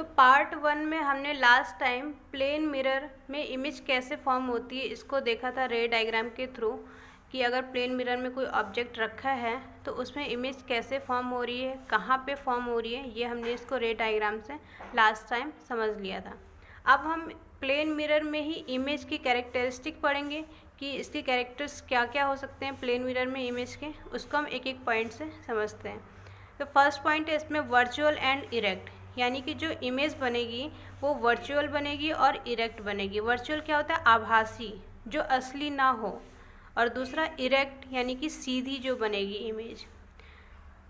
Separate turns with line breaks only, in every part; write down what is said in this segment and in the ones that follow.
तो पार्ट 1 में हमने लास्ट टाइम प्लेन मिरर में इमेज कैसे फॉर्म होती है इसको देखा था रे डायग्राम के थ्रू, कि अगर प्लेन मिरर में कोई ऑब्जेक्ट रखा है तो उसमें इमेज कैसे फॉर्म हो रही है, कहाँ पे फॉर्म हो रही है, ये हमने इसको रे डायग्राम से लास्ट टाइम समझ लिया था। अब हम प्लेन मिरर में ही इमेज की कैरेक्टरिस्टिक पढ़ेंगे कि इसके कैरेक्टर्स क्या क्या हो सकते हैं प्लेन मिरर में इमेज के, उसको हम एक एक पॉइंट से समझते हैं। तो फर्स्ट पॉइंट है इसमें वर्चुअल एंड इरेक्ट, यानी कि जो इमेज बनेगी वो वर्चुअल बनेगी और इरेक्ट बनेगी। वर्चुअल क्या होता है? आभासी, जो असली ना हो, और दूसरा इरेक्ट यानी कि सीधी जो बनेगी इमेज।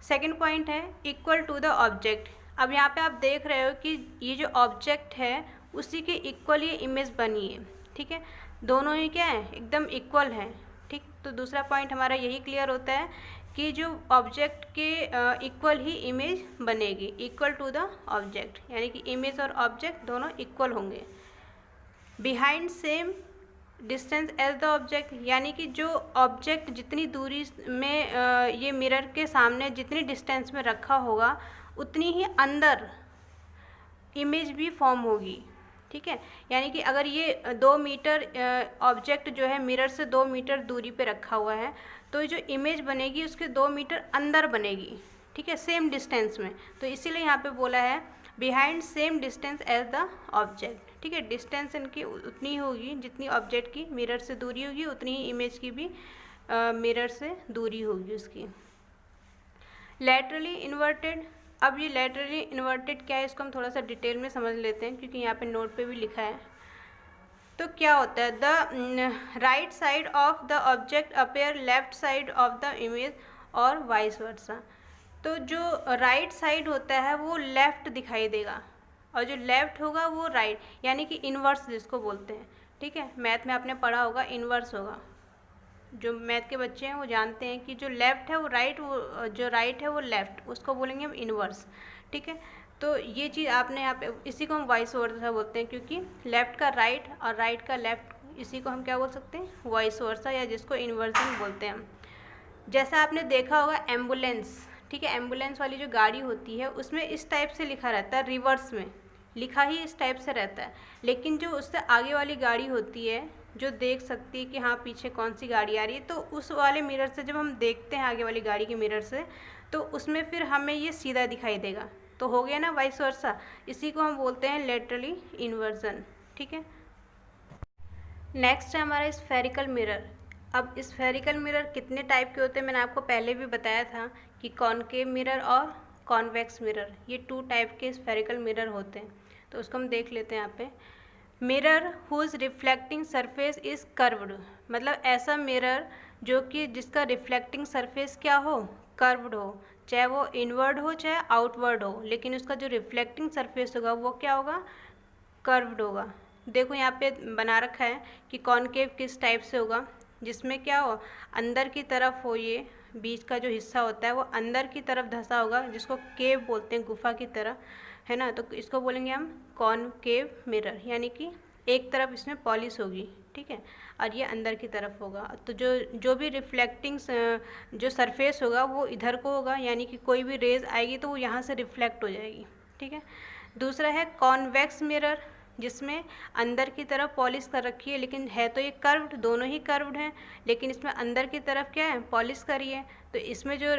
सेकंड पॉइंट है इक्वल टू द ऑब्जेक्ट। अब यहाँ पे आप देख रहे हो कि ये जो ऑब्जेक्ट है उसी के इक्वल ये इमेज बनी है, ठीक है, दोनों ही क्या है, एकदम इक्वल है, ठीक। तो दूसरा पॉइंट हमारा यही क्लियर होता है कि जो ऑब्जेक्ट के इक्वल ही इमेज बनेगी, इक्वल टू द ऑब्जेक्ट, यानी कि इमेज और ऑब्जेक्ट दोनों इक्वल होंगे। Behind same distance as the object, यानी कि जो ऑब्जेक्ट जितनी दूरी में ये मिरर के सामने जितनी डिस्टेंस में रखा होगा उतनी ही अंदर इमेज भी फॉर्म होगी, ठीक है। यानी कि अगर ये 2 मीटर ऑब्जेक्ट जो है मिरर से 2 मीटर दूरी पे रखा हुआ है तो जो इमेज बनेगी उसके 2 मीटर अंदर बनेगी, ठीक है, सेम डिस्टेंस में। तो इसीलिए यहाँ पे बोला है behind same distance as the object, ठीक है। डिस्टेंस इनकी उतनी होगी जितनी ऑब्जेक्ट की मिरर से दूरी होगी, उतनी ही इमेज की भी मिरर से दूरी होगी उसकी। लैटरली इन्वर्टेड, अब ये लैटरली इन्वर्टेड क्या है इसको हम थोड़ा सा डिटेल में समझ लेते हैं क्योंकि यहाँ पे नोट पे भी लिखा है। तो क्या होता है, the right side of the object appear left side of the image और वाइस वर्सा। तो जो राइट साइड होता है वो लेफ्ट दिखाई देगा और जो लेफ्ट होगा वो राइट, यानी कि इन्वर्स जिसको बोलते हैं, ठीक है। मैथ में आपने पढ़ा होगा इन्वर्स होगा, जो मैथ के बच्चे हैं वो जानते हैं कि जो लेफ़्ट है वो राइट, वो जो राइट है वो लेफ़्ट, उसको बोलेंगे हम इन्वर्स, ठीक है। तो ये चीज़ आपने यहाँ पे, इसी को हम वाइस वर्सा बोलते हैं क्योंकि लेफ़्ट का राइट और राइट का लेफ़्ट, इसी को हम क्या बोल सकते हैं, वाइस वर्सा, या जिसको इन्वर्जन बोलते हैं हम। जैसा आपने देखा होगा एम्बुलेंस, ठीक है, एम्बुलेंस वाली जो गाड़ी होती है उसमें इस टाइप से लिखा रहता है, रिवर्स में लिखा ही इस टाइप से रहता है, लेकिन जो उससे आगे वाली गाड़ी होती है जो देख सकती है कि हाँ पीछे कौन सी गाड़ी आ रही है, तो उस वाले मिरर से जब हम देखते हैं आगे वाली गाड़ी के मिरर से तो उसमें फिर हमें ये सीधा दिखाई देगा, तो हो गया ना वाइस वर्सा। इसी को हम बोलते हैं लेटरली इन्वर्जन, ठीक है। नेक्स्ट है हमारा स्फेरिकल मिरर। अब स्फेरिकल मिरर कितने टाइप के होते हैं मैंने आपको पहले भी बताया था कि कॉनकेव मिरर और कॉन्वेक्स मिरर, ये 2 टाइप के स्फेरिकल मिरर होते हैं। तो उसको हम देख लेते हैं यहाँ पे। Mirror whose reflecting surface is curved, मतलब ऐसा मिरर जो कि जिसका रिफ्लेक्टिंग सरफेस क्या हो, कर्व्ड हो, चाहे वो इनवर्ड हो चाहे आउटवर्ड हो, लेकिन उसका जो रिफ्लेक्टिंग सरफेस होगा वो क्या होगा, कर्व्ड होगा। देखो यहाँ पे बना रखा है कि कॉनकेव किस टाइप से होगा, जिसमें क्या हो, अंदर की तरफ हो, ये बीच का जो हिस्सा होता है वो अंदर की तरफ धंसा होगा, जिसको केव बोलते हैं, गुफा की तरह, है ना। तो इसको बोलेंगे हम कॉनकेव मिरर, यानी कि एक तरफ इसमें पॉलिश होगी, ठीक है, और ये अंदर की तरफ होगा। तो जो भी रिफ्लेक्टिंग जो सरफेस होगा वो इधर को होगा, यानी कि कोई भी रेज आएगी तो वो यहाँ से रिफ्लेक्ट हो जाएगी, ठीक है। दूसरा है कॉन्वेक्स मिरर, जिसमें अंदर की तरफ पॉलिश कर रखी है, लेकिन है तो ये कर्व्ड, दोनों ही कर्व्ड हैं, लेकिन इसमें अंदर की तरफ क्या है, पॉलिश करी है। तो इसमें जो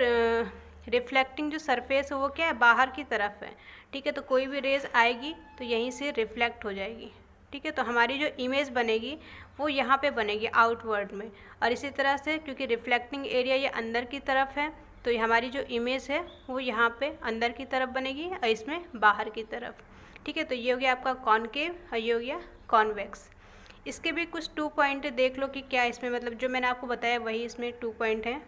रिफ्लेक्टिंग जो सरफेस है वो क्या है, बाहर की तरफ है, ठीक है। तो कोई भी रेज आएगी तो यहीं से रिफ्लेक्ट हो जाएगी, ठीक है। तो हमारी जो इमेज बनेगी वो यहाँ पे बनेगी आउटवर्ड में, और इसी तरह से क्योंकि रिफ्लेक्टिंग एरिया ये अंदर की तरफ है तो हमारी जो इमेज है वो यहाँ पे अंदर की तरफ बनेगी और इसमें बाहर की तरफ, ठीक है। तो ये हो गया आपका कॉनकेव और ये हो गया कॉन्वेक्स। इसके भी कुछ 2 पॉइंट देख लो कि क्या इसमें, मतलब जो मैंने आपको बताया वही इसमें 2 पॉइंट हैं।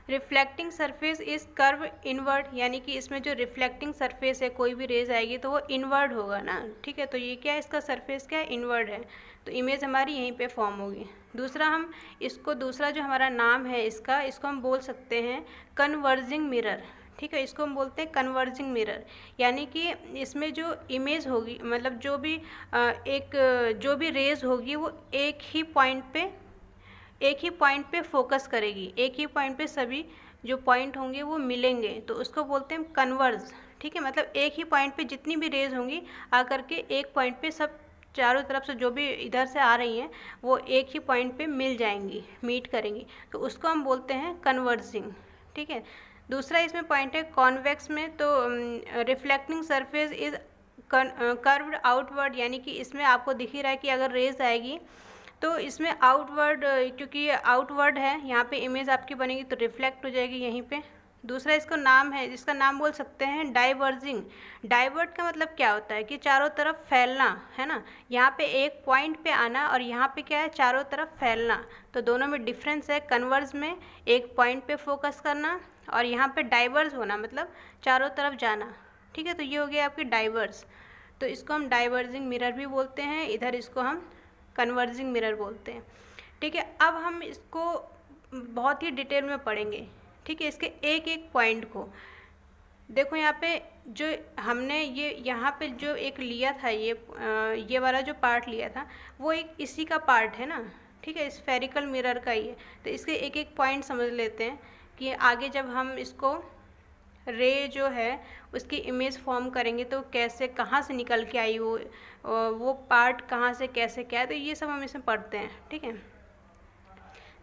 Reflecting surface is curve inward, यानी कि इसमें जो रिफ्लेक्टिंग सरफेस है कोई भी रेज आएगी तो वो इनवर्ड होगा ना, ठीक है। तो ये क्या है, इसका सरफेस क्या है, इनवर्ड है, तो इमेज हमारी यहीं पे फॉर्म होगी। दूसरा हम इसको, दूसरा जो हमारा नाम है इसका, इसको हम बोल सकते हैं कन्वर्जिंग मिरर, ठीक है। इसको हम बोलते हैं कन्वर्जिंग मिरर, यानी कि इसमें जो इमेज होगी, मतलब जो भी रेज होगी वो एक ही पॉइंट पे फोकस करेगी, एक ही पॉइंट पे सभी जो पॉइंट होंगे वो मिलेंगे, तो उसको बोलते हैं कन्वर्ज, ठीक है, मतलब एक ही पॉइंट पे जितनी भी रेज होंगी आकर के एक पॉइंट पे सब चारों तरफ से जो भी इधर से आ रही हैं वो एक ही पॉइंट पे मिल जाएंगी, मीट करेंगी, तो उसको हम बोलते हैं कन्वर्जिंग। ठीक है, दूसरा इसमें पॉइंट है कॉन्वेक्स में, तो reflecting surface is curved outward, यानी कि इसमें आपको दिख ही रहा है कि अगर रेज आएगी तो इसमें आउटवर्ड, क्योंकि ये आउटवर्ड है यहाँ पे इमेज आपकी बनेगी तो रिफ्लेक्ट हो जाएगी यहीं पे। दूसरा इसका नाम है, जिसका नाम बोल सकते हैं डाइवर्जिंग। डाइवर्ट का मतलब क्या होता है कि चारों तरफ फैलना, है ना, यहाँ पे एक पॉइंट पे आना और यहाँ पे क्या है, चारों तरफ फैलना, तो दोनों में डिफरेंस है। कन्वर्ज में एक पॉइंट पे फोकस करना और यहाँ पे डाइवर्ज होना मतलब चारों तरफ जाना। ठीक है, तो ये हो गया आपकी डाइवर्स, तो इसको हम डाइवर्जिंग मिरर भी बोलते हैं, इधर इसको हम कन्वर्जिंग मिरर बोलते हैं। ठीक है, अब हम इसको बहुत ही डिटेल में पढ़ेंगे। ठीक है, इसके एक एक पॉइंट को देखो। यहाँ पे जो हमने ये यहाँ पे जो एक लिया था, ये वाला जो पार्ट लिया था वो एक इसी का पार्ट है ना। ठीक है, स्फेरिकल मिरर का ही है, तो इसके एक एक पॉइंट समझ लेते हैं कि आगे जब हम इसको रे जो है उसकी इमेज फॉर्म करेंगे तो कैसे, कहाँ से निकल के आई वो पार्ट कहाँ से कैसे क्या है, तो ये सब हम इसमें पढ़ते हैं। ठीक है,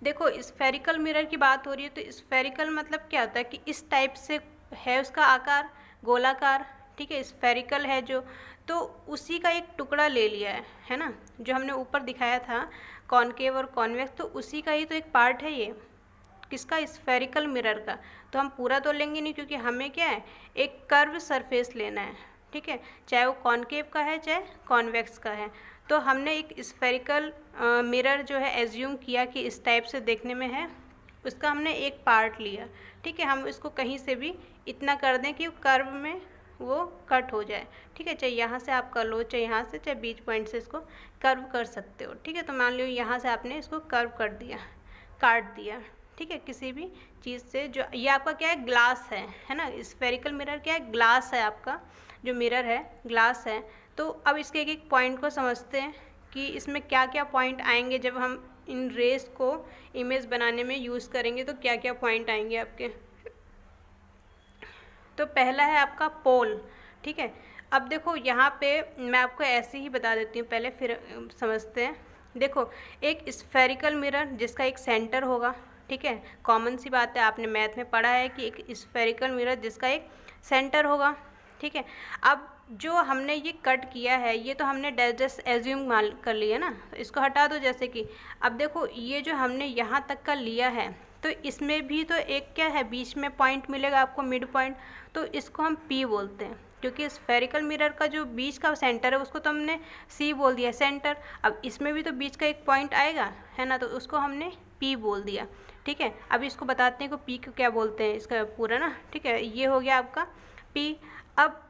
देखो स्फेरिकल मिरर की बात हो रही है, तो स्फेरिकल मतलब क्या होता है कि इस टाइप से है उसका आकार, गोलाकार। ठीक है, स्फेरिकल है जो, तो उसी का एक टुकड़ा ले लिया है ना, जो हमने ऊपर दिखाया था कॉनकेव और कॉन्वेक्स, तो उसी का ही तो एक पार्ट है ये, किसका, स्फेरिकल मिरर का। तो हम पूरा तो लेंगे नहीं, क्योंकि हमें क्या है, एक कर्व सरफेस लेना है। ठीक है, चाहे वो कॉनकेव का है चाहे कॉन्वेक्स का है, तो हमने एक स्फेरिकल मिरर जो है एज्यूम किया कि इस टाइप से देखने में है, उसका हमने एक पार्ट लिया। ठीक है, हम इसको कहीं से भी इतना कर दें कि कर्व में वो कट हो जाए। ठीक है, चाहे यहाँ से आप कर लो, चाहे यहाँ से, चाहे बीच पॉइंट से इसको कर्व कर सकते हो। ठीक है, तो मान लो यहाँ से आपने इसको कर्व कर दिया, काट दिया। ठीक है, किसी भी चीज़ से, जो ये आपका क्या है, ग्लास है ना, स्फेरिकल मिरर क्या है, ग्लास है, आपका जो मिरर है ग्लास है। तो अब इसके एक एक पॉइंट को समझते हैं कि इसमें क्या क्या पॉइंट आएंगे जब हम इन रेस को इमेज बनाने में यूज़ करेंगे, तो क्या क्या पॉइंट आएंगे आपके। तो पहला है आपका पोल। ठीक है, अब देखो यहाँ पे मैं आपको ऐसे ही बता देती हूँ पहले, फिर समझते हैं। देखो, एक स्फेरिकल मिरर जिसका एक सेंटर होगा। ठीक है, कॉमन सी बात है, आपने मैथ में पढ़ा है कि एक स्फेरिकल मिरर जिसका एक सेंटर होगा। ठीक है, अब जो हमने ये कट किया है, ये तो हमने जस्ट एज्यूम कर लिया ना, तो इसको हटा दो। जैसे कि अब देखो ये जो हमने यहाँ तक का लिया है, तो इसमें भी तो एक क्या है, बीच में पॉइंट मिलेगा आपको, मिड पॉइंट, तो इसको हम P बोलते हैं, क्योंकि स्फेरिकल मिरर का जो बीच का सेंटर है उसको तो हमने C बोल दिया, सेंटर। अब इसमें भी तो बीच का एक पॉइंट आएगा, है ना, तो उसको हमने P बोल दिया। ठीक है, अब इसको बताते हैं कि P को क्या बोलते हैं, इसका पूरा ना। ठीक है, ये हो गया आपका P। अब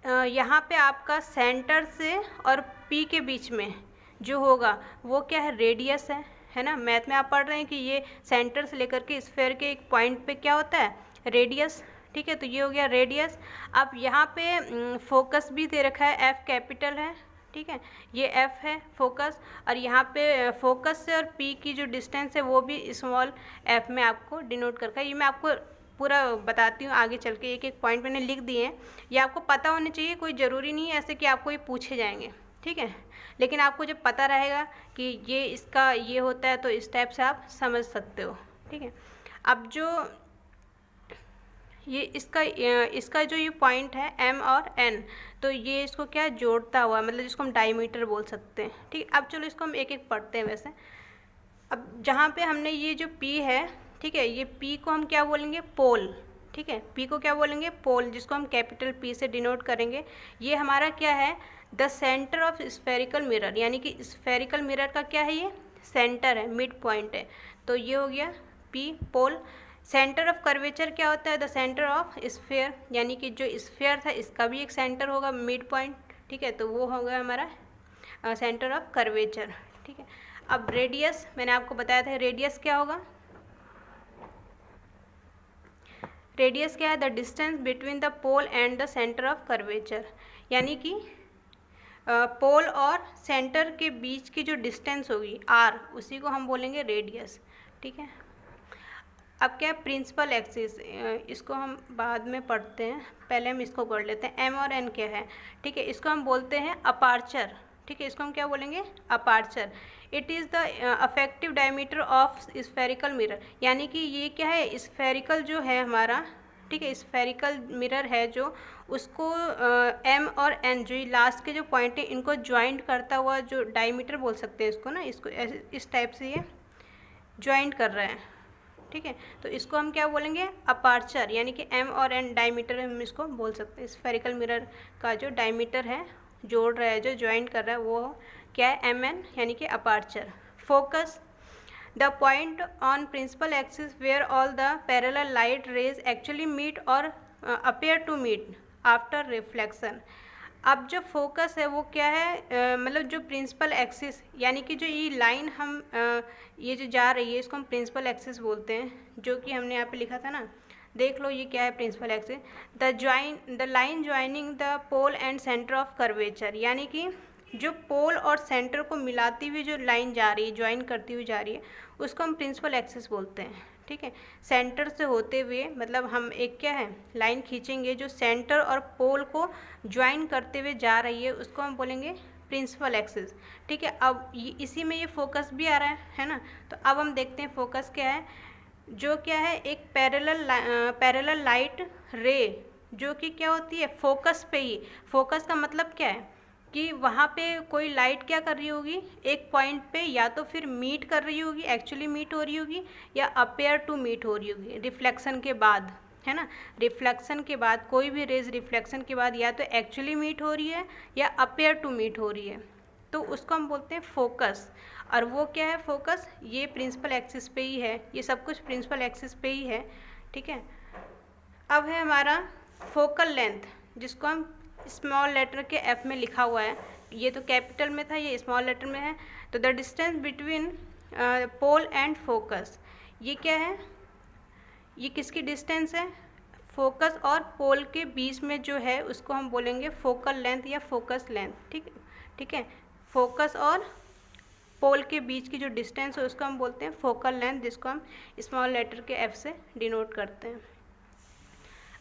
यहाँ पे आपका सेंटर से और P के बीच में जो होगा वो क्या है, रेडियस है ना। मैथ में आप पढ़ रहे हैं कि ये सेंटर से लेकर के स्फेयर के एक पॉइंट पे क्या होता है, रेडियस। ठीक है, तो ये हो गया रेडियस। अब यहाँ पे फोकस भी दे रखा है, F कैपिटल है। ठीक है, ये F है फोकस, और यहाँ पे फोकस से और P की जो डिस्टेंस है वो भी स्मॉल f में आपको डिनोट करके, ये मैं आपको पूरा बताती हूँ आगे चल के। एक एक पॉइंट मैंने लिख दिए हैं, ये आपको पता होने चाहिए, कोई ज़रूरी नहीं है ऐसे कि आपको ये पूछे जाएंगे। ठीक है, लेकिन आपको जब पता रहेगा कि ये इसका ये होता है तो इस टाइप से आप समझ सकते हो। ठीक है, अब जो ये इसका जो ये पॉइंट है M और N, तो ये इसको क्या जोड़ता हुआ, मतलब जिसको हम डायमीटर बोल सकते हैं। ठीक है, अब चलो इसको हम एक एक पढ़ते हैं वैसे। अब जहाँ पे हमने ये जो P है, ठीक है, ये P को हम क्या बोलेंगे, पोल। ठीक है, P को क्या बोलेंगे, पोल, जिसको हम कैपिटल P से डिनोट करेंगे। ये हमारा क्या है, the centre of spherical mirror, यानी कि स्फेरिकल मिरर का क्या है, ये सेंटर है, मिड पॉइंट है, तो ये हो गया P, pole. Centre of curvature क्या होता है, द सेंटर ऑफ स्फेयर, यानी कि जो स्फेयर था इसका भी एक सेंटर होगा, मिड पॉइंट। ठीक है, तो वो हो गया हमारा सेंटर ऑफ कर्वेचर। ठीक है, अब रेडियस मैंने आपको बताया था, रेडियस क्या होगा, रेडियस क्या है, the distance between the pole and the centre of curvature, यानी कि पोल और सेंटर के बीच की जो डिस्टेंस होगी R, उसी को हम बोलेंगे रेडियस। ठीक है, अब क्या है प्रिंसिपल एक्सिस, इसको हम बाद में पढ़ते हैं, पहले हम इसको पढ़ लेते हैं। एम और एन क्या है, ठीक है, इसको हम बोलते हैं अपार्चर, ठीक है, इसको हम क्या बोलेंगे, aperture. It is the affective diameter of spherical mirror, यानी कि ये क्या है, स्फेरिकल जो है हमारा, ठीक है, स्फेरिकल मिरर है जो, उसको एम और एन जो लास्ट के जो पॉइंट है इनको ज्वाइंट करता हुआ जो डायमीटर बोल सकते हैं इसको ना, इसको इस टाइप से ये ज्वाइंट कर रहा है, ठीक है, तो इसको हम क्या बोलेंगे, अपार्चर, यानी कि एम और एन डायमीटर हम इसको बोल सकते हैं। स्फेरिकल मिरर का जो डायमीटर है, जोड़ रहा है, जो ज्वाइंट कर रहा है, वो क्या है, एम एन, यानी कि aperture. Focus, the point on principal axis where all the parallel light rays actually meet or appear to meet after reflection। अब जो फोकस है वो क्या है, मतलब जो प्रिंसिपल एक्सिस, यानी कि जो ये लाइन हम ये जो जा रही है इसको हम प्रिंसिपल एक्सिस बोलते हैं, जो कि हमने यहाँ पे लिखा था ना, देख लो ये क्या है principal axis. The line joining the pole and centre of curvature, यानी कि जो पोल और सेंटर को मिलाती हुई जो लाइन जा रही है, ज्वाइन करती हुई जा रही है, उसको हम प्रिंसिपल एक्सिस बोलते हैं, ठीक है। सेंटर से होते हुए, मतलब हम एक क्या है लाइन खींचेंगे जो सेंटर और पोल को ज्वाइन करते हुए जा रही है, उसको हम बोलेंगे प्रिंसिपल एक्सिस, ठीक है। अब इसी में ये फोकस भी आ रहा है ना, तो अब हम देखते हैं फोकस क्या है, जो क्या है एक पैरेलल लाइट रे, जो कि क्या होती है फोकस पे ही, फोकस का मतलब क्या है कि वहाँ पे कोई लाइट क्या कर रही होगी, एक पॉइंट पे या तो फिर मीट कर रही होगी, एक्चुअली मीट हो रही होगी, या अपेयर टू मीट हो रही होगी रिफ्लेक्शन के बाद, है ना। रिफ्लेक्शन के बाद कोई भी रेज रिफ्लेक्शन के बाद या तो एक्चुअली मीट हो रही है या अपेयर टू मीट हो रही है, तो उसको हम बोलते हैं फोकस। और वो क्या है फोकस, ये प्रिंसिपल एक्सिस पे ही है, ये सब कुछ प्रिंसिपल एक्सिस पे ही है, ठीक है। अब है हमारा फोकल लेंथ, जिसको हम स्मॉल लेटर के एफ में लिखा हुआ है, ये तो कैपिटल में था, ये स्मॉल लेटर में है। तो the distance between pole and focus, ये क्या है, ये किसकी डिस्टेंस है, फोकस और पोल के बीच में जो है उसको हम बोलेंगे फोकल लेंथ या फोकस लेंथ, ठीक है। फोकस और पोल के बीच की जो डिस्टेंस है उसको हम बोलते हैं फोकल लेंथ, जिसको हम स्मॉल लेटर के एफ से डिनोट करते हैं।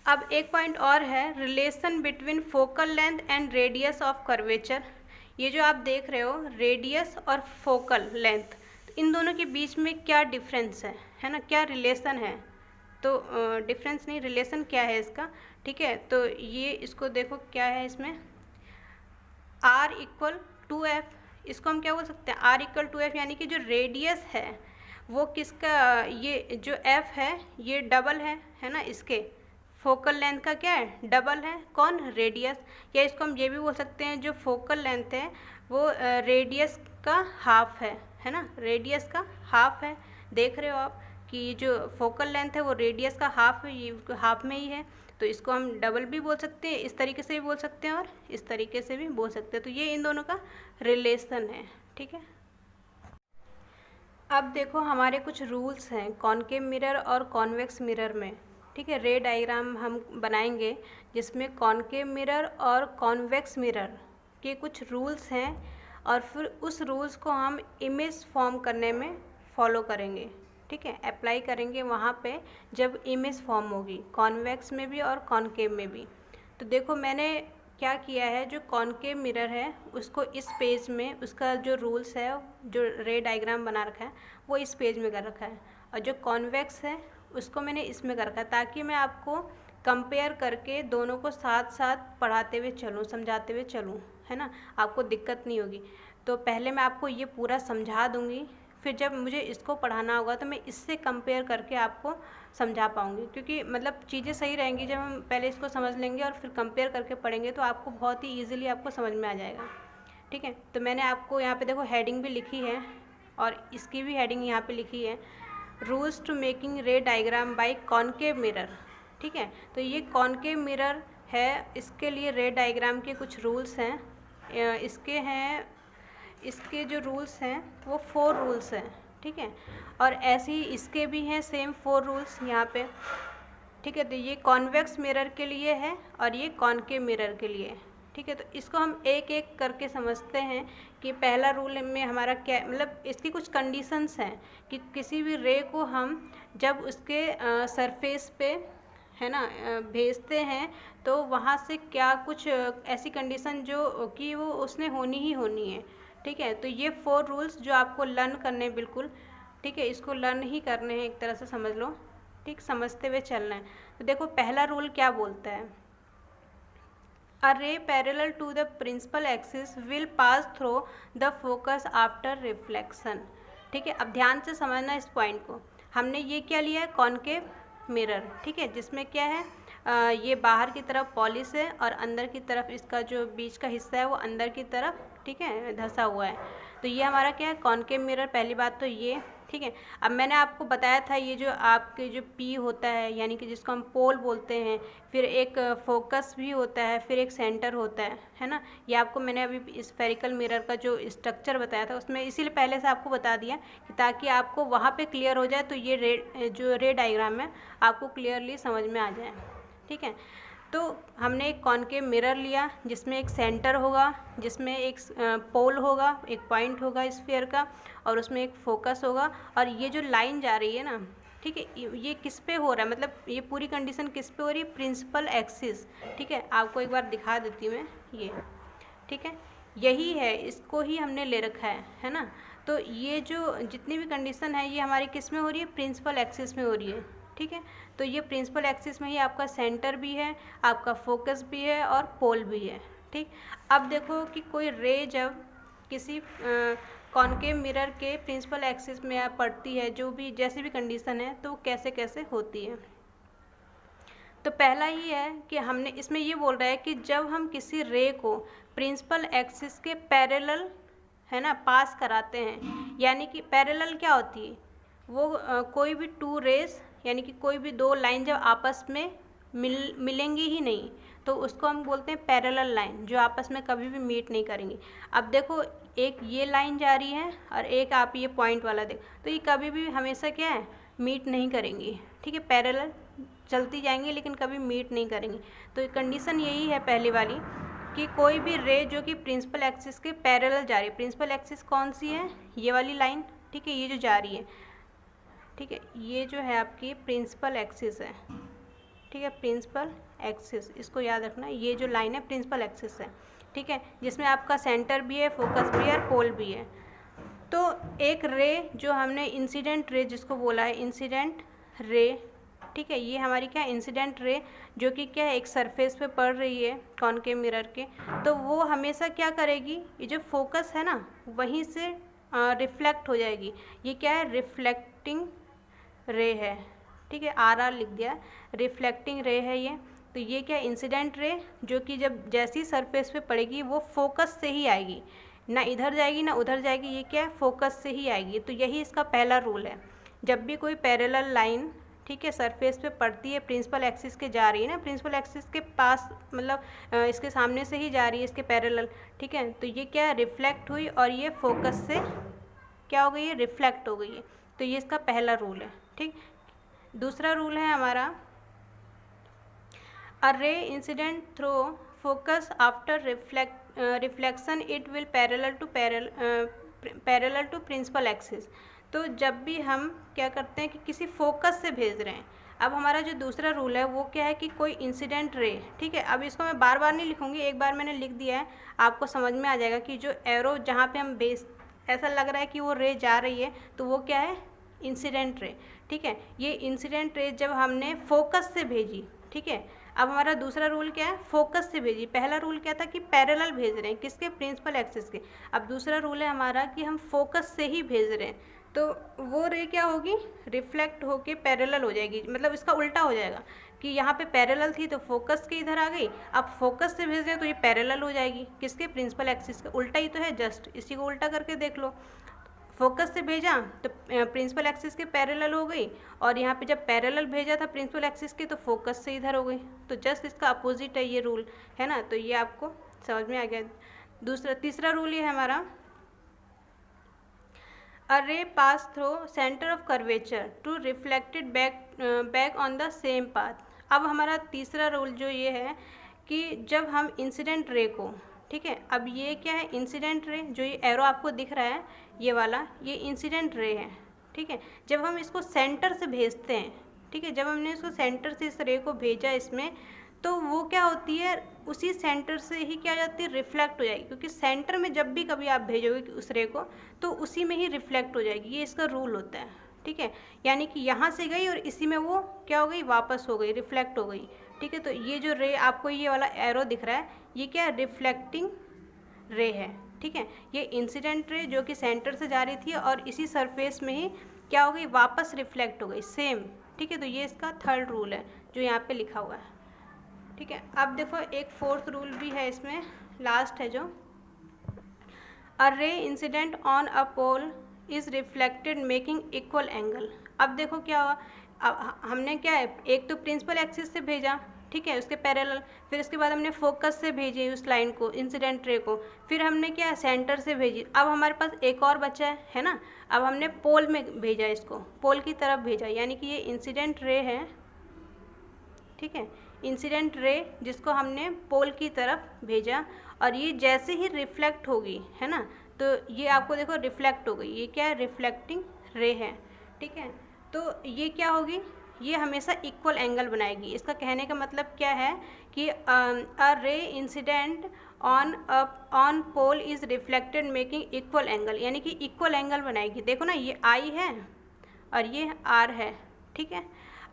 अब एक पॉइंट और है, relation between focal length and radius of curvature. ये जो आप देख रहे हो रेडियस और फोकल लेंथ, तो इन दोनों के बीच में क्या डिफरेंस है ना, क्या रिलेशन है, तो डिफरेंस नहीं, रिलेशन क्या है इसका, ठीक है। तो ये इसको देखो क्या है इसमें, R इक्वल टू एफ, इसको हम क्या बोल सकते हैं, R इक्वल टू एफ, यानी कि जो रेडियस है वो किसका, ये जो एफ है ये डबल है ना, इसके फोकल लेंथ का क्या है, डबल है, कौन, रेडियस। या इसको हम ये भी बोल सकते हैं जो फोकल लेंथ है वो रेडियस का हाफ है ना, रेडियस का हाफ है। देख रहे हो आप कि जो फोकल लेंथ है वो रेडियस का हाफ है, ये हाफ में ही है, तो इसको हम डबल भी बोल सकते हैं, इस तरीके से भी बोल सकते हैं और इस तरीके से भी बोल सकते हैं। तो ये इन दोनों का रिलेशन है, ठीक है। अब देखो हमारे कुछ रूल्स हैं कॉनकेव मिरर और कॉन्वेक्स मिरर में, ठीक है। रे डायग्राम हम बनाएंगे जिसमें कॉनकेव मिरर और कॉन्वेक्स मिरर के कुछ रूल्स हैं, और फिर उस रूल्स को हम इमेज फॉर्म करने में फॉलो करेंगे, ठीक है, अप्लाई करेंगे वहाँ पे जब इमेज फॉर्म होगी, कॉन्वेक्स में भी और कॉनकेव में भी। तो देखो मैंने क्या किया है, जो कॉनकेव मिरर है उसको इस पेज में, उसका जो रूल्स है, जो रे डायग्राम बना रखा है वो इस पेज में कर रखा है, और जो कॉन्वेक्स है उसको मैंने इसमें कर रखा है, ताकि मैं आपको कंपेयर करके दोनों को साथ साथ पढ़ाते हुए चलूँ, समझाते हुए चलूँ, है ना, आपको दिक्कत नहीं होगी। तो पहले मैं आपको ये पूरा समझा दूँगी, फिर जब मुझे इसको पढ़ाना होगा तो मैं इससे कंपेयर करके आपको समझा पाऊँगी, क्योंकि मतलब चीज़ें सही रहेंगी जब हम पहले इसको समझ लेंगे और फिर कंपेयर करके पढ़ेंगे, तो आपको बहुत ही ईजिली आपको समझ में आ जाएगा, ठीक है। तो मैंने आपको यहाँ पे देखो हेडिंग भी लिखी है, और इसकी भी हेडिंग यहाँ पे लिखी है, rules to making ray diagram by concave mirror, ठीक है। तो ये कॉनकेव मिरर है, इसके लिए रे डायग्राम के कुछ रूल्स हैं, इसके जो रूल्स हैं वो 4 रूल्स हैं, ठीक है। और ऐसे ही इसके भी हैं सेम 4 रूल्स यहाँ पे, ठीक है। तो ये कॉन्वेक्स मिरर के लिए है और ये कॉनकेव मिरर के लिए, ठीक है। तो इसको हम एक एक करके समझते हैं कि पहला रूल में हमारा क्या, मतलब इसकी कुछ कंडीशंस हैं कि किसी भी रे को हम जब उसके सरफेस पे है ना भेजते हैं तो वहाँ से क्या कुछ ऐसी कंडीशन जो कि वो उसने होनी ही होनी है। ठीक है, तो ये 4 रूल्स जो आपको लर्न करने हैं बिल्कुल, ठीक है, इसको लर्न ही करने हैं, एक तरह से समझ लो, ठीक, समझते हुए चलना है। तो देखो पहला रूल क्या बोलता है, A ray parallel to the principal axis will pass through the focus after reflection। ठीक है, अब ध्यान से समझना इस पॉइंट को। हमने ये क्या लिया है, कॉनकेव मिरर, ठीक है, जिसमें क्या है ये बाहर की तरफ पॉलिश है और अंदर की तरफ इसका जो बीच का हिस्सा है वो अंदर की तरफ, ठीक है, धंसा हुआ है। तो ये हमारा क्या है, कॉनकेव मिरर, पहली बात तो ये, ठीक है। अब मैंने आपको बताया था ये जो आपके जो पी होता है यानी कि जिसको हम पोल बोलते हैं, फिर एक फोकस भी होता है, फिर एक सेंटर होता है ना। ये आपको मैंने अभी स्फेरिकल मिरर का जो स्ट्रक्चर बताया था उसमें इसीलिए पहले से आपको बता दिया कि ताकि आपको वहाँ पे क्लियर हो जाए, तो ये रे डायग्राम है आपको क्लियरली समझ में आ जाए। ठीक है, तो हमने एक कॉनकेव मिरर लिया जिसमें एक सेंटर होगा, जिसमें एक पोल होगा, एक पॉइंट होगा स्फीयर का, और उसमें एक फोकस होगा। और ये जो लाइन जा रही है ना, ठीक है, ये किस पे हो रहा है, मतलब ये पूरी कंडीशन किस पे हो रही है, प्रिंसिपल एक्सिस। ठीक है, आपको एक बार दिखा देती हूँ मैं ये, ठीक है, यही है, इसको ही हमने ले रखा है ना। तो ये जो जितनी भी कंडीशन है ये हमारी किस में हो रही है, प्रिंसिपल एक्सिस में हो रही है। ठीक है, तो ये प्रिंसिपल एक्सिस में ही आपका सेंटर भी है, आपका फोकस भी है और पोल भी है। ठीक, अब देखो कि कोई रे जब किसी कॉनकेव मिरर के प्रिंसिपल एक्सिस में पड़ती है, जो भी जैसी भी कंडीशन है, तो कैसे कैसे होती है। तो पहला ही है कि हमने इसमें ये बोल रहा है कि जब हम किसी रे को प्रिंसिपल एक्सिस के पैरेलल है ना पास कराते हैं, यानी कि पैरेलल क्या होती है, वो कोई भी 2 रेस यानी कि कोई भी 2 लाइन जब आपस में मिलेंगी ही नहीं तो उसको हम बोलते हैं पैरेलल लाइन, जो आपस में कभी भी मीट नहीं करेंगी। अब देखो एक ये लाइन जा रही है और एक आप ये पॉइंट वाला देख, तो ये कभी भी हमेशा क्या है, मीट नहीं करेंगी। ठीक है, पैरेलल चलती जाएंगी लेकिन कभी मीट नहीं करेंगी। तो कंडीशन यही है पहली वाली कि कोई भी रे जो कि प्रिंसिपल एक्सिस के पैरेलल जा रही है, प्रिंसिपल एक्सिस कौन सी है, ये वाली लाइन, ठीक है, ये जो जा रही है, ठीक है, ये जो है आपकी प्रिंसिपल एक्सिस है। ठीक है, प्रिंसिपल एक्सिस, इसको याद रखना, ये जो लाइन है प्रिंसिपल एक्सिस है। ठीक है, जिसमें आपका सेंटर भी है, फोकस भी है और पोल भी है। तो एक रे जो हमने इंसिडेंट रे जिसको बोला है, इंसिडेंट रे, ठीक है, ये हमारी क्या इंसिडेंट रे जो कि क्या है एक सरफेस पे पड़ रही है कॉनकेव मिरर के, तो वो हमेशा क्या करेगी, ये जो फोकस है ना वहीं से रिफ्लेक्ट हो जाएगी। ये क्या है, रिफ्लेक्टिंग रे है। ठीक है, RR लिख दिया, रिफ्लेक्टिंग रे है ये। तो ये क्या इंसिडेंट रे जो कि जब जैसी सरफेस पे पड़ेगी वो फोकस से ही आएगी, ना इधर जाएगी ना उधर जाएगी, ये क्या है फोकस से ही आएगी। तो यही इसका पहला रूल है। जब भी कोई पैरेलल लाइन, ठीक है, सरफेस पे पड़ती है, प्रिंसिपल एक्सिस के जा रही है ना, प्रिंसिपल एक्सिस के पास, मतलब इसके सामने से ही जा रही है इसके पैरेलल, ठीक है, तो ये क्या रिफ्लेक्ट हुई और ये फोकस से क्या हो गई है, रिफ्लेक्ट हो गई है। तो ये इसका पहला रूल है। ठीक, दूसरा रूल है हमारा, a ray incident through focus after reflection it will parallel to principal axis. तो जब भी हम क्या करते हैं कि किसी फोकस से भेज रहे हैं, अब हमारा जो दूसरा रूल है वो क्या है कि कोई इंसिडेंट रे, ठीक है, अब इसको मैं बार बार नहीं लिखूंगी, एक बार मैंने लिख दिया है, आपको समझ में आ जाएगा कि जो एरो जहाँ पे हम भेज, ऐसा लग रहा है कि वो रे जा रही है, तो वो क्या है, इंसिडेंट रे। ठीक है, ये इंसिडेंट रे जब हमने फोकस से भेजी, ठीक है, अब हमारा दूसरा रूल क्या है, फोकस से भेजी। पहला रूल क्या था कि पैरेलल भेज रहे हैं, किसके, प्रिंसिपल एक्सिस के। अब दूसरा रूल है हमारा कि हम फोकस से ही भेज रहे हैं, तो वो रे क्या होगी, रिफ्लेक्ट होके पैरेलल हो जाएगी, मतलब इसका उल्टा हो जाएगा कि यहाँ पे पैरेलल थी तो फोकस के इधर आ गई, अब फोकस से भेज रहे हैं तो ये पैरेलल हो जाएगी किसके, प्रिंसिपल एक्सिस के। उल्टा ही तो है, जस्ट इसी को उल्टा करके देख लो। फोकस से भेजा तो प्रिंसिपल एक्सिस के पैरेलल हो गई, और यहाँ पे जब पैरेलल भेजा था प्रिंसिपल एक्सिस के तो फोकस से इधर हो गई। तो जस्ट इसका अपोजिट है ये रूल, है ना। तो ये आपको समझ में आ गया। तीसरा रूल ये है हमारा, a ray pass through centre of curvature to reflected back on the same path. अब हमारा तीसरा रूल जो ये है कि जब हम इंसिडेंट रे को, ठीक है, अब ये क्या है, इंसिडेंट रे, जो ये एरो आपको दिख रहा है ये वाला, ये इंसिडेंट रे है, ठीक है। जब हम इसको सेंटर से भेजते हैं, ठीक है, जब हमने इसको सेंटर से इस रे को भेजा इसमें, तो वो क्या होती है, उसी सेंटर से ही क्या जाती है, रिफ्लेक्ट हो जाएगी, क्योंकि सेंटर में जब भी कभी आप भेजोगे उस रे को तो उसी में ही रिफ्लेक्ट हो जाएगी, ये इसका रूल होता है, ठीक है। यानी कि यहाँ से गई और इसी में वो क्या हो गई, वापस हो गई, रिफ्लेक्ट हो गई, ठीक है। तो ये जो रे आपको ये वाला एरो दिख रहा है, ये क्या रिफ्लेक्टिंग रे है, ठीक है। ये इंसिडेंट रे जो कि सेंटर से जा रही थी और इसी सरफेस में ही क्या हो गई, वापस रिफ्लेक्ट हो गई, सेम, ठीक है। तो ये इसका थर्ड रूल है जो यहाँ पे लिखा हुआ है, ठीक है। अब देखो एक फोर्थ रूल भी है इसमें, लास्ट है जो, a ray incident on a pole is reflected making equal angle. अब देखो क्या हुआ, अब हमने क्या है, एक तो प्रिंसिपल एक्सिस से भेजा, ठीक है, उसके पैरेलल, फिर उसके बाद हमने फोकस से भेजी उस लाइन को, इंसिडेंट रे को, फिर हमने क्या सेंटर से भेजी। अब हमारे पास एक और बचा है ना, अब हमने पोल में भेजा, इसको पोल की तरफ भेजा, यानी कि ये इंसिडेंट रे है, ठीक है, इंसिडेंट रे जिसको हमने पोल की तरफ भेजा, और ये जैसे ही रिफ्लेक्ट होगी, है ना, तो ये आपको देखो रिफ्लेक्ट हो गई, ये क्या है, रिफ्लेक्टिंग रे है, ठीक है। तो ये क्या होगी, ये हमेशा इक्वल एंगल बनाएगी। इसका कहने का मतलब क्या है कि a ray incident on pole is reflected making equal angle, यानी कि इक्वल एंगल बनाएगी। देखो ना, ये आई है और ये आर है, ठीक है।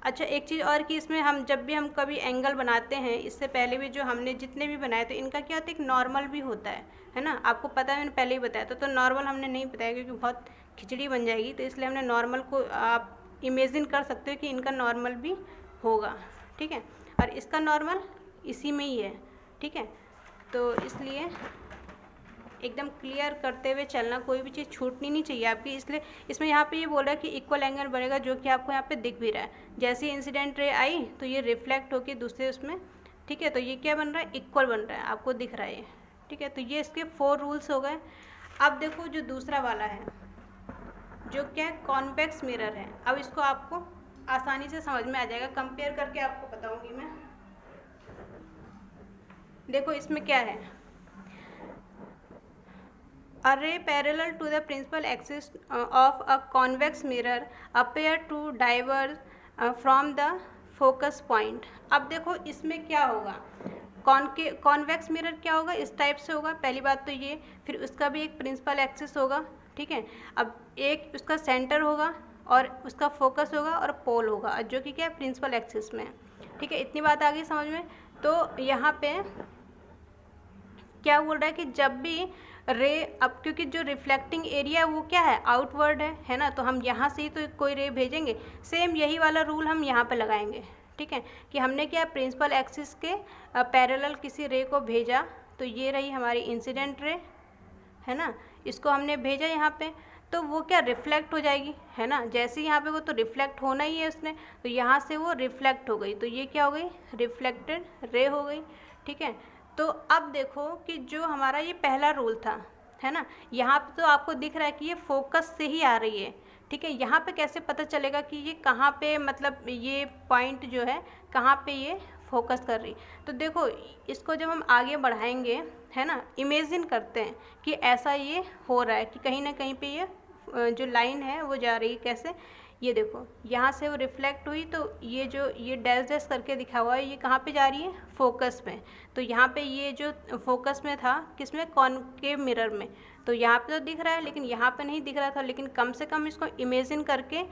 अच्छा, एक चीज़ और कि इसमें हम जब भी हम कभी एंगल बनाते हैं, इससे पहले भी जो हमने जितने भी बनाए थे, इनका क्या होता है, एक नॉर्मल भी होता है ना, आपको पता है, मैंने पहले ही बताया था। तो नॉर्मल हमने नहीं बताया क्योंकि बहुत खिचड़ी बन जाएगी, तो इसलिए हमने नॉर्मल को, आप इमेजिन कर सकते हो कि इनका नॉर्मल भी होगा, ठीक है, और इसका नॉर्मल इसी में ही है, ठीक है। तो इसलिए एकदम क्लियर करते हुए चलना, कोई भी चीज़ छूटनी नहीं चाहिए आपकी। इसलिए इसमें यहाँ पे ये बोल रहा है कि इक्वल एंगल बनेगा, जो कि आपको यहाँ पे दिख भी रहा है। जैसे इंसिडेंट रे आई तो ये रिफ्लेक्ट होकर दूसरे उसमें, ठीक है, तो ये क्या बन रहा है, इक्वल बन रहा है, आपको दिख रहा है ये, ठीक है। तो ये इसके 4 रूल्स हो गए। अब देखो जो दूसरा वाला है, जो क्या है, कॉन्वेक्स मिरर है। अब इसको आपको आसानी से समझ में आ जाएगा, कंपेयर करके आपको बताऊँगी मैं। देखो इसमें क्या है, a ray parallel to the principal axis of a convex mirror appear to diverge from the focus point। अब देखो इसमें क्या होगा, कॉन्वेक्स मिरर क्या होगा, इस टाइप से होगा, पहली बात तो ये, फिर उसका भी एक प्रिंसिपल एक्सिस होगा, ठीक है। अब एक उसका सेंटर होगा और उसका फोकस होगा और पोल होगा, जो कि क्या है, प्रिंसिपल एक्सिस में, ठीक है। इतनी बात आ गई समझ में। तो यहाँ पे क्या बोल रहा है कि जब भी रे, अब क्योंकि जो रिफ्लेक्टिंग एरिया है वो क्या है, आउटवर्ड है ना, तो हम यहाँ से ही तो कोई रे भेजेंगे, सेम यही वाला रूल हम यहाँ पे लगाएंगे, ठीक है, कि हमने क्या प्रिंसिपल एक्सिस के पैरेलल किसी रे को भेजा, तो ये रही हमारी इंसिडेंट रे, है ना, इसको हमने भेजा यहाँ पे, तो वो क्या रिफ्लेक्ट हो जाएगी, है ना, जैसे यहाँ पे वो तो रिफ्लेक्ट होना ही है उसने, तो यहाँ से वो रिफ्लेक्ट हो गई, तो ये क्या हो गई, रिफ्लेक्टेड रे हो गई, ठीक है। तो अब देखो कि जो हमारा ये पहला रूल था, है ना, यहाँ पे तो आपको दिख रहा है कि ये फोकस से ही आ रही है, ठीक है। यहाँ पे कैसे पता चलेगा कि ये कहाँ पे, मतलब ये पॉइंट जो है कहाँ पे ये फोकस कर रही। तो देखो इसको जब हम आगे बढ़ाएंगे, है ना, इमेजिन करते हैं कि ऐसा ये हो रहा है कि कहीं ना कहीं पे ये जो लाइन है वो जा रही है, कैसे, ये देखो यहाँ से वो रिफ्लेक्ट हुई, तो ये जो ये डैश डैश करके दिखा हुआ है, ये कहाँ पे जा रही है, फोकस में। तो यहाँ पे ये जो फोकस में था, किसमें, कॉनकेव मिरर में, तो यहाँ पे तो दिख रहा है लेकिन यहाँ पे नहीं दिख रहा था, लेकिन कम से कम इसको इमेजिन करके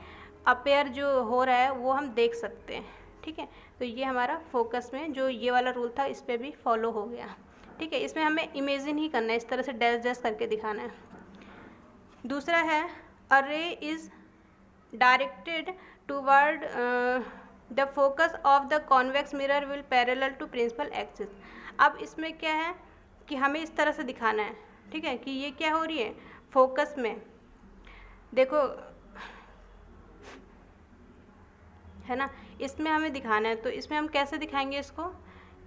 अपेयर जो हो रहा है वो हम देख सकते हैं, ठीक है। तो ये हमारा फोकस में जो ये वाला रूल था, इस पर भी फॉलो हो गया, ठीक है। इसमें हमें इमेजिन ही करना है, इस तरह से डैश डैश करके दिखाना है। दूसरा है, a ray is directed toward the focus of the convex mirror will parallel to principal axis। अब इसमें क्या है कि हमें इस तरह से दिखाना है, ठीक है, कि ये क्या हो रही है, फोकस में, देखो, है ना, इसमें हमें दिखाना है। तो इसमें हम कैसे दिखाएंगे इसको,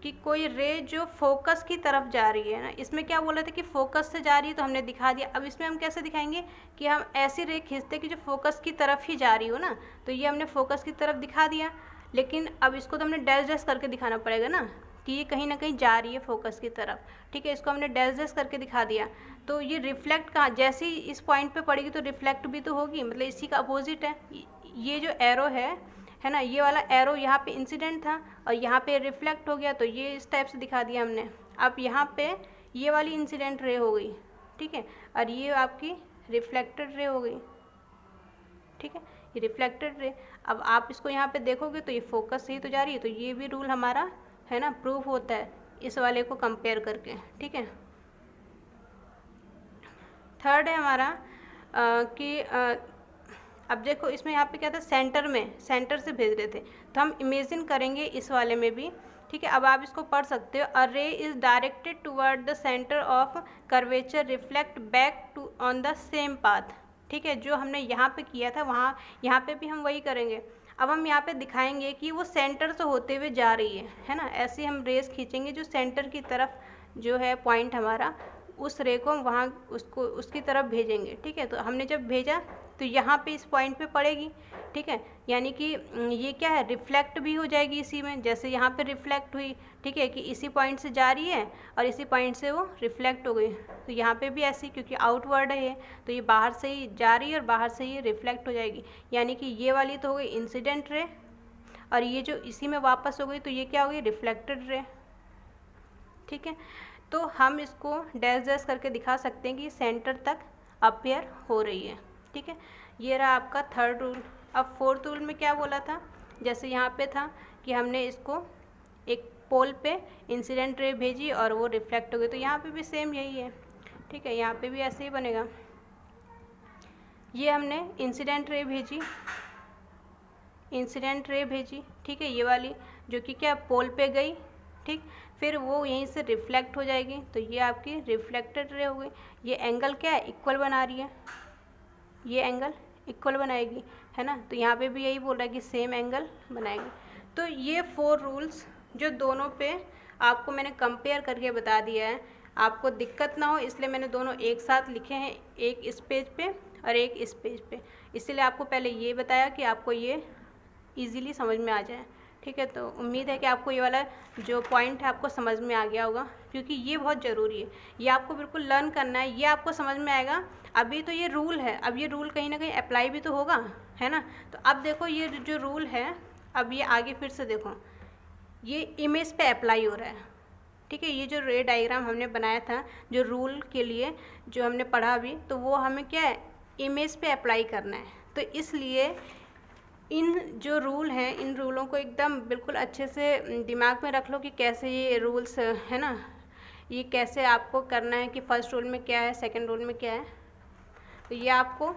कि कोई रे जो फोकस की तरफ जा रही है ना, इसमें क्या बोला था कि फोकस से जा रही है, तो हमने दिखा दिया। अब इसमें हम कैसे दिखाएंगे कि हम ऐसी रे खींचते कि जो फोकस की तरफ ही जा रही हो ना, तो ये हमने फोकस की तरफ दिखा दिया, लेकिन अब इसको तो हमने डैश डैश करके दिखाना पड़ेगा ना, कि ये कहीं ना कहीं जा रही है फोकस की तरफ, ठीक है। इसको हमने डैश डैश करके दिखा दिया। तो ये रिफ्लेक्ट कहाँ, जैसे ही इस पॉइंट पे पड़ेगी तो रिफ्लेक्ट भी तो होगी, मतलब इसी का अपोजिट है। ये जो एरो है ना, ये वाला एरो यहाँ पे इंसिडेंट था और यहाँ पे रिफ्लेक्ट हो गया, तो ये इस टाइप से दिखा दिया हमने। अब यहाँ पे ये वाली इंसिडेंट रे हो गई, ठीक है, और ये आपकी रिफ्लेक्टेड रे हो गई, ठीक है, ये रिफ्लेक्टेड रे। अब आप इसको यहाँ पे देखोगे तो ये फोकस से ही तो जा रही है, तो ये भी रूल हमारा है ना प्रूफ होता है इस वाले को कंपेयर करके, ठीक है। थर्ड है हमारा कि अब देखो इसमें यहाँ पे क्या था, सेंटर से भेज रहे थे, तो हम इमेजिन करेंगे इस वाले में भी, ठीक है। अब आप इसको पढ़ सकते हो, a ray is directed toward the centre of curvature reflect back to on the same path, ठीक है। जो हमने यहाँ पे किया था वहाँ यहाँ पे भी हम वही करेंगे। अब हम यहाँ पे दिखाएंगे कि वो सेंटर से होते हुए जा रही है ना। ऐसे हम रेस खींचेंगे जो सेंटर की तरफ जो है पॉइंट हमारा, उस रे को हम वहाँ उसकी तरफ भेजेंगे, ठीक है। तो हमने जब भेजा तो यहाँ पे इस पॉइंट पे पड़ेगी, ठीक है, यानी कि ये क्या है, रिफ्लेक्ट भी हो जाएगी इसी में, जैसे यहाँ पे रिफ्लेक्ट हुई, ठीक है, कि इसी पॉइंट से जा रही है और इसी पॉइंट से वो रिफ्लेक्ट हो गई। तो यहाँ पे भी ऐसी, क्योंकि आउटवर्ड है ये, तो ये बाहर से ही जा रही है और बाहर से ही रिफ्लेक्ट हो जाएगी, यानी कि ये वाली तो हो गई इंसिडेंट रे और ये जो इसी में वापस हो गई तो ये क्या हो गई, रिफ्लेक्टेड रे, ठीक है। तो हम इसको डैश डैश करके दिखा सकते हैं कि सेंटर तक अपेयर हो रही है, ठीक है। ये रहा आपका थर्ड रूल। अब फोर्थ रूल में क्या बोला था, जैसे यहाँ पे था कि हमने इसको एक पोल पे इंसिडेंट रे भेजी और वो रिफ्लेक्ट हो गई, तो यहाँ पे भी सेम यही है, ठीक है, यहाँ पे भी ऐसे ही बनेगा। ये हमने इंसिडेंट रे भेजी, ठीक है, ये वाली जो कि क्या पोल पे गई, ठीक, फिर वो यहीं से रिफ्लेक्ट हो जाएगी, तो ये आपकी रिफ्लेक्टेड रे हो गई। ये एंगल क्या है, इक्वल बना रही है, ये एंगल इक्वल बनाएगी, है ना। तो यहाँ पे भी यही बोल रहा है कि सेम एंगल बनाएगी। तो ये 4 रूल्स जो दोनों पे आपको मैंने कंपेयर करके बता दिया है, आपको दिक्कत ना हो इसलिए मैंने दोनों एक साथ लिखे हैं, एक इस पेज पे और एक इस पेज पे, इसलिए आपको पहले ये बताया कि आपको ये ईज़िली समझ में आ जाए, ठीक है। तो उम्मीद है कि आपको ये वाला जो पॉइंट है आपको समझ में आ गया होगा, क्योंकि ये बहुत ज़रूरी है, ये आपको बिल्कुल लर्न करना है, ये आपको समझ में आएगा। अभी तो ये रूल है, अब ये रूल कहीं ना कहीं अप्लाई भी तो होगा, है ना। तो अब देखो ये जो रूल है, अब ये आगे फिर से देखो, ये इमेज पे अप्लाई हो रहा है, ठीक है। ये जो रे डायग्राम हमने बनाया था जो रूल के लिए जो हमने पढ़ा अभी, तो वो हमें क्या है, इमेज पे अप्लाई करना है। तो इसलिए इन जो रूल हैं, इन रूलों को एकदम बिल्कुल अच्छे से दिमाग में रख लो कि कैसे ये रूल्स है ना, ये कैसे आपको करना है, कि फर्स्ट रूल में क्या है, सेकंड रूल में क्या है। तो ये आपको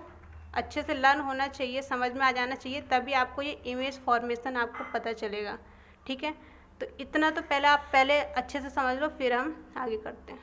अच्छे से लर्न होना चाहिए, समझ में आ जाना चाहिए, तभी आपको ये इमेज फॉर्मेशन आपको पता चलेगा, ठीक है। तो इतना तो पहले आप अच्छे से समझ लो, फिर हम आगे करते हैं।